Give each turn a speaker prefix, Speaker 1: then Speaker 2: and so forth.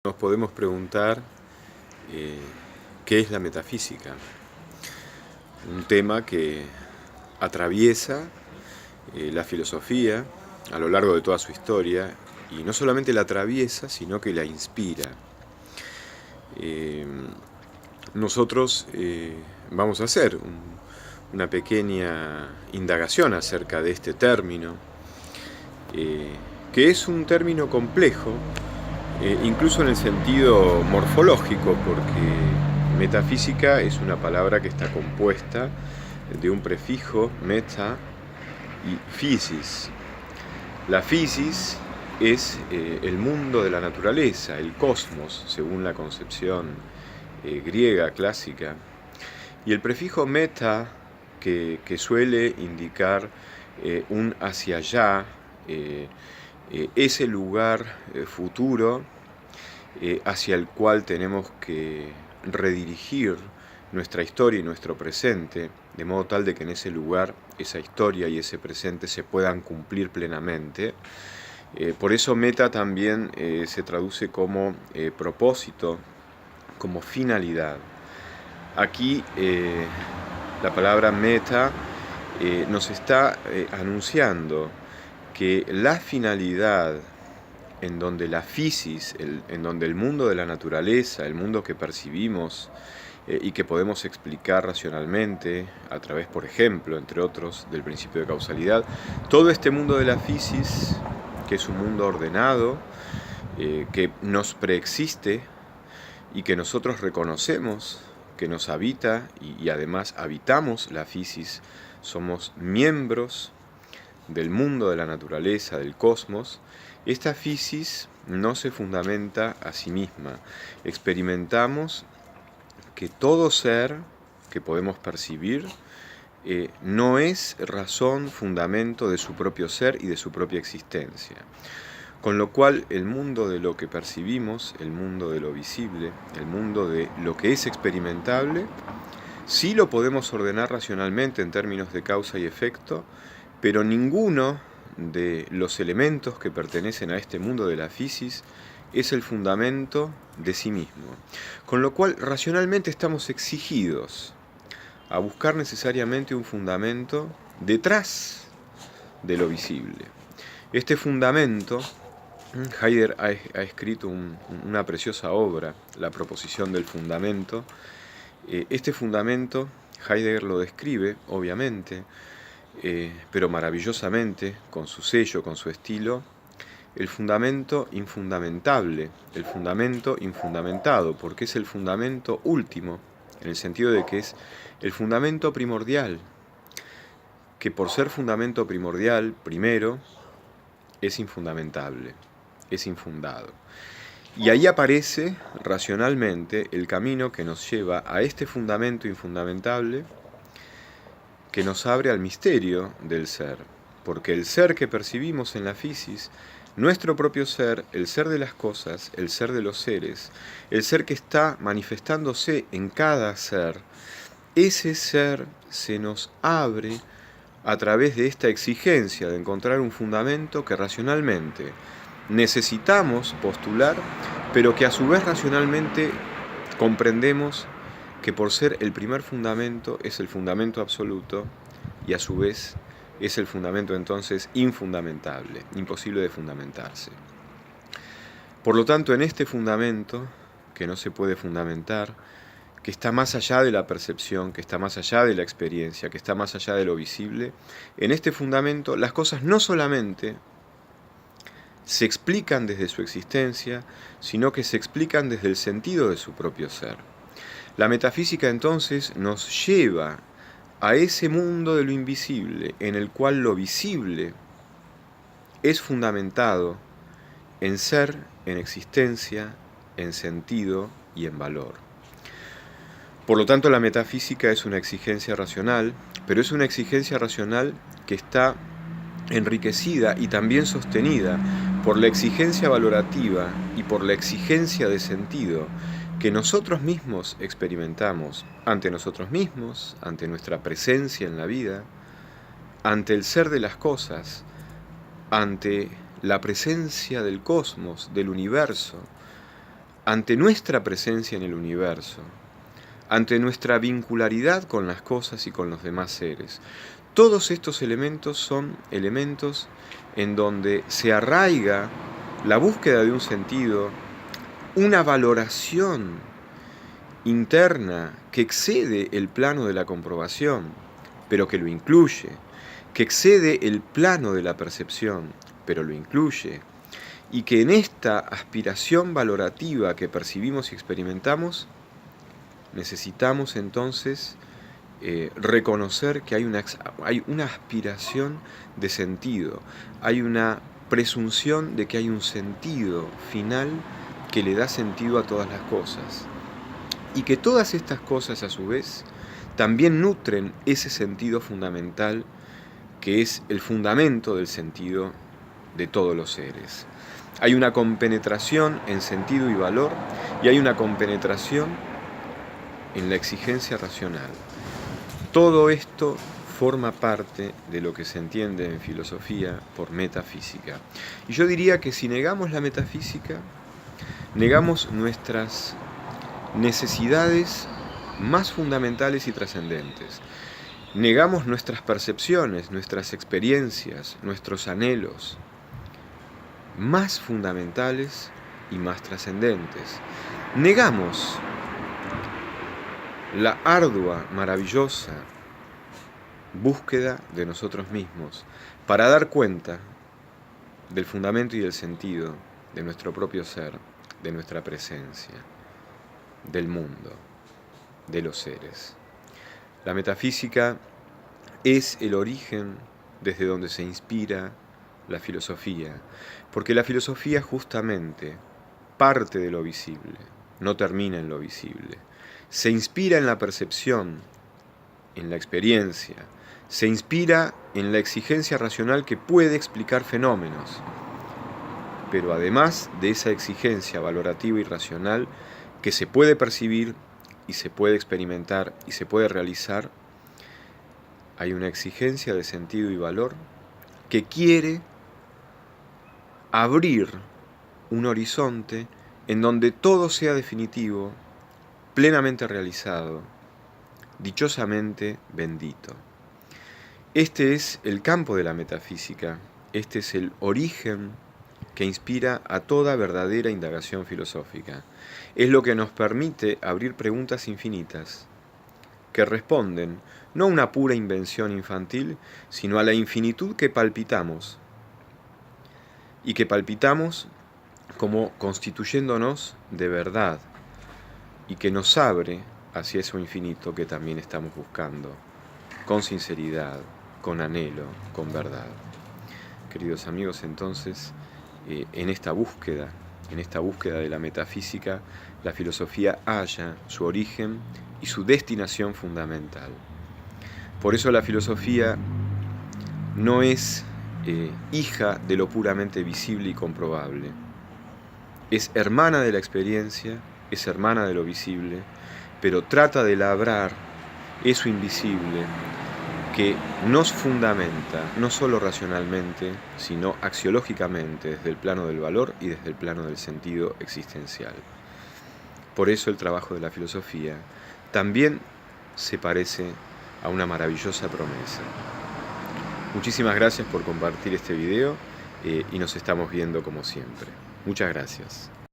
Speaker 1: Nos podemos preguntar qué es la metafísica, un tema que atraviesa la filosofía a lo largo de toda su historia, y no solamente la atraviesa, sino que la inspira. Nosotros vamos a hacer una pequeña indagación acerca de este término, que es un término complejo, incluso en el sentido morfológico, porque metafísica es una palabra que está compuesta de un prefijo meta y physis. La physis es el mundo de la naturaleza, el cosmos, según la concepción griega clásica, y el prefijo meta, que suele indicar un hacia allá, ese lugar futuro hacia el cual tenemos que redirigir nuestra historia y nuestro presente, de modo tal de que en ese lugar esa historia y ese presente se puedan cumplir plenamente. Por eso meta también se traduce como propósito, como finalidad. Aquí la palabra meta nos está anunciando que la finalidad en donde la physis, en donde el mundo de la naturaleza, el mundo que percibimos y que podemos explicar racionalmente a través, por ejemplo, entre otros, del principio de causalidad, todo este mundo de la physis, que es un mundo ordenado, que nos preexiste y que nosotros reconocemos, que nos habita y además habitamos la physis, somos miembros del mundo de la naturaleza, del cosmos. Esta physis no se fundamenta a sí misma. Experimentamos que todo ser que podemos percibir no es razón, fundamento de su propio ser y de su propia existencia. Con lo cual el mundo de lo que percibimos, el mundo de lo visible, el mundo de lo que es experimentable, sí lo podemos ordenar racionalmente en términos de causa y efecto, pero ninguno de los elementos que pertenecen a este mundo de la physis es el fundamento de sí mismo. Con lo cual, racionalmente estamos exigidos a buscar necesariamente un fundamento detrás de lo visible. Este fundamento, Heidegger ha escrito una preciosa obra, La proposición del fundamento. Este fundamento, Heidegger lo describe, obviamente, pero maravillosamente, con su sello, con su estilo, el fundamento infundamentable, el fundamento infundamentado, porque es el fundamento último, en el sentido de que es el fundamento primordial, que por ser fundamento primordial, primero, es infundamentable, es infundado. Y ahí aparece racionalmente el camino que nos lleva a este fundamento infundamentable, que nos abre al misterio del ser, porque el ser que percibimos en la physis, nuestro propio ser, el ser de las cosas, el ser de los seres, el ser que está manifestándose en cada ser, ese ser se nos abre a través de esta exigencia de encontrar un fundamento que racionalmente necesitamos postular, pero que a su vez racionalmente comprendemos que por ser el primer fundamento es el fundamento absoluto y a su vez es el fundamento entonces infundamentable, imposible de fundamentarse. Por lo tanto, en este fundamento, que no se puede fundamentar, que está más allá de la percepción, que está más allá de la experiencia, que está más allá de lo visible, en este fundamento las cosas no solamente se explican desde su existencia, sino que se explican desde el sentido de su propio ser. La metafísica entonces nos lleva a ese mundo de lo invisible, en el cual lo visible es fundamentado en ser, en existencia, en sentido y en valor. Por lo tanto, la metafísica es una exigencia racional, pero es una exigencia racional que está enriquecida y también sostenida por la exigencia valorativa y por la exigencia de sentido que nosotros mismos experimentamos ante nosotros mismos, ante nuestra presencia en la vida, ante el ser de las cosas, ante la presencia del cosmos, del universo, ante nuestra presencia en el universo, ante nuestra vincularidad con las cosas y con los demás seres. Todos estos elementos son elementos en donde se arraiga la búsqueda de un sentido, una valoración interna que excede el plano de la comprobación, pero que lo incluye, que excede el plano de la percepción, pero lo incluye, y que en esta aspiración valorativa que percibimos y experimentamos, necesitamos entonces reconocer que hay una aspiración de sentido, hay una presunción de que hay un sentido final que le da sentido a todas las cosas. Y que todas estas cosas a su vez también nutren ese sentido fundamental que es el fundamento del sentido de todos los seres. Hay una compenetración en sentido y valor y hay una compenetración en la exigencia racional. Todo esto forma parte de lo que se entiende en filosofía por metafísica. Y yo diría que si negamos la metafísica, negamos nuestras necesidades más fundamentales y trascendentes. Negamos nuestras percepciones, nuestras experiencias, nuestros anhelos más fundamentales y más trascendentes. Negamos la ardua, maravillosa búsqueda de nosotros mismos para dar cuenta del fundamento y del sentido de nuestro propio ser, de nuestra presencia, del mundo, de los seres. La metafísica es el origen desde donde se inspira la filosofía, porque la filosofía justamente parte de lo visible, no termina en lo visible. Se inspira en la percepción, en la experiencia, se inspira en la exigencia racional que puede explicar fenómenos, pero además de esa exigencia valorativa y racional que se puede percibir y se puede experimentar y se puede realizar, hay una exigencia de sentido y valor que quiere abrir un horizonte en donde todo sea definitivo, plenamente realizado, dichosamente bendito. Este es el campo de la metafísica, este es el origen que inspira a toda verdadera indagación filosófica. Es lo que nos permite abrir preguntas infinitas, que responden no a una pura invención infantil, sino a la infinitud que palpitamos, y que palpitamos como constituyéndonos de verdad, y que nos abre hacia eso infinito que también estamos buscando, con sinceridad, con anhelo, con verdad. Queridos amigos, entonces, en esta búsqueda de la metafísica, la filosofía halla su origen y su destinación fundamental. Por eso la filosofía no es hija de lo puramente visible y comprobable. Es hermana de la experiencia, es hermana de lo visible, pero trata de labrar eso invisible que nos fundamenta, no solo racionalmente, sino axiológicamente, desde el plano del valor y desde el plano del sentido existencial. Por eso el trabajo de la filosofía también se parece a una maravillosa promesa. Muchísimas gracias por compartir este video y nos estamos viendo como siempre. Muchas gracias.